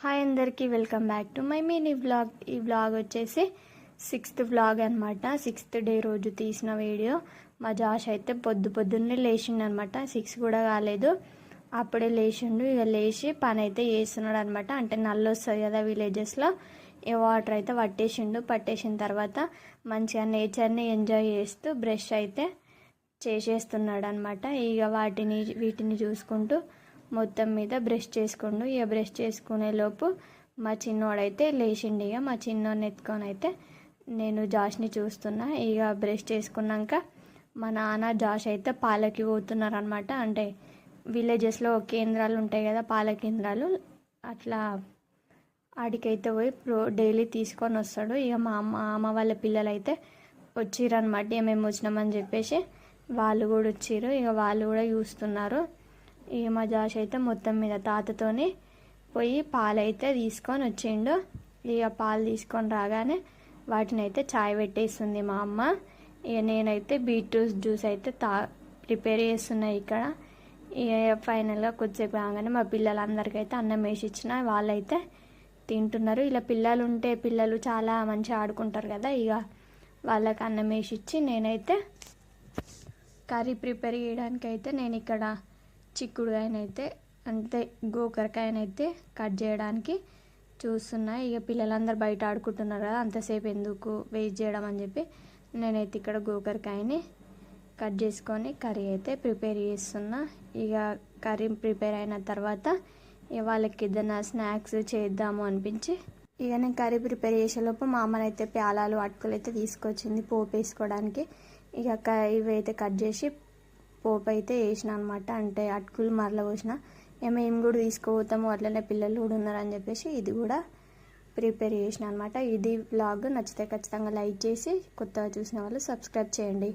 Hi అందరికీ welcome back to my mini vlog. ఈ vlog వచ్చేసి 6th వ్లాగ్ అనమాట. 6th డే రోజు తీసిన వీడియో. మా జాష్ అయితే పొద్దున్నే లేచిండనమాట. 6 కూడా కాలేదు, అప్పుడే లేచిండు. ఇక లేచి పని అయితే చేస్తున్నాడు అనమాట. అంటే నల్లు వస్తుంది కదా విలేజెస్లో, ఈ వాటర్ అయితే పట్టేసిన తర్వాత మంచిగా నేచర్ని ఎంజాయ్ చేస్తూ బ్రష్ అయితే చేసేస్తున్నాడు అనమాట. ఇక వీటిని చూసుకుంటూ మొత్తం మీద బ్రష్ చేసుకుండు. ఇక బ్రష్ చేసుకునే లోపు మా చిన్నోడైతే లేచిండు. ఇక మా చిన్నోడిని ఎత్తుకొని అయితే నేను జాష్ని చూస్తున్నా. ఇక బ్రష్ చేసుకున్నాక మా నాన్న జాష్ అయితే పాలకి పోతున్నారు అనమాట. అంటే విలేజెస్లో కేంద్రాలు ఉంటాయి కదా, పాల కేంద్రాలు, అట్లా ఆడికైతే పోయి డైలీ తీసుకొని వస్తాడు. ఇక మా అమ్మ వాళ్ళ పిల్లలు అయితే వచ్చిరనమాట. మేము వచ్చినామని చెప్పేసి వాళ్ళు కూడా వచ్చిర్రు. ఇక వాళ్ళు కూడా చూస్తున్నారు. ఇక మా జాష్ అయితే మొత్తం మీద తాతతోని పోయి పాలైతే తీసుకొని వచ్చిండు. ఇక పాలు తీసుకొని రాగానే వాటిని అయితే చాయ్ పెట్టేస్తుంది మా అమ్మ. ఇక నేనైతే బీట్రూట్ జ్యూస్ అయితే ప్రిపేర్ చేస్తున్నాయి ఇక్కడ. ఇక ఫైనల్గా కొద్దిసేపు కాగానే మా పిల్లలందరికీ అయితే అన్నం వేసి ఇచ్చిన. వాళ్ళైతే తింటున్నారు. ఇలా పిల్లలు ఉంటే పిల్లలు చాలా మంచిగా ఆడుకుంటారు కదా. ఇక వాళ్ళకి అన్నం వేసి ఇచ్చి నేనైతే కర్రీ ప్రిపేర్ చేయడానికి అయితే నేను ఇక్కడ చిక్కుడుకాయనైతే అంటే గోకరకాయనైతే కట్ చేయడానికి చూస్తున్నా. ఇక పిల్లలందరూ బయట ఆడుకుంటున్నారు కదా, అంతసేపు ఎందుకు వేస్ట్ చేయడం అని చెప్పి నేనైతే ఇక్కడ గోకరకాయని కట్ చేసుకొని కర్రీ అయితే ప్రిపేర్ చేస్తున్నా. ఇక కర్రీ ప్రిపేర్ అయిన తర్వాత ఇక వాళ్ళకి ఏదైనా స్నాక్స్ చేద్దాము అనిపించి ఇక నేను కర్రీ ప్రిపేర్ చేసేలోపు మా అమ్మనైతే ప్యాలాలు అటుకులు అయితే తీసుకొచ్చింది పోపు వేసుకోవడానికి. ఇక ఇవైతే కట్ చేసి పోపు అయితే వేసిన అనమాట. అంటే అటుకులు మరల పోసిన. మేము కూడా తీసుకుపోతాము, అట్లనే పిల్లలు కూడా ఉన్నారని చెప్పేసి ఇది కూడా ప్రిపేర్ చేసిన అనమాట. ఇది వ్లాగ్ నచ్చితే ఖచ్చితంగా లైక్ చేసి కొత్తగా చూసిన వాళ్ళు సబ్స్క్రైబ్ చేయండి.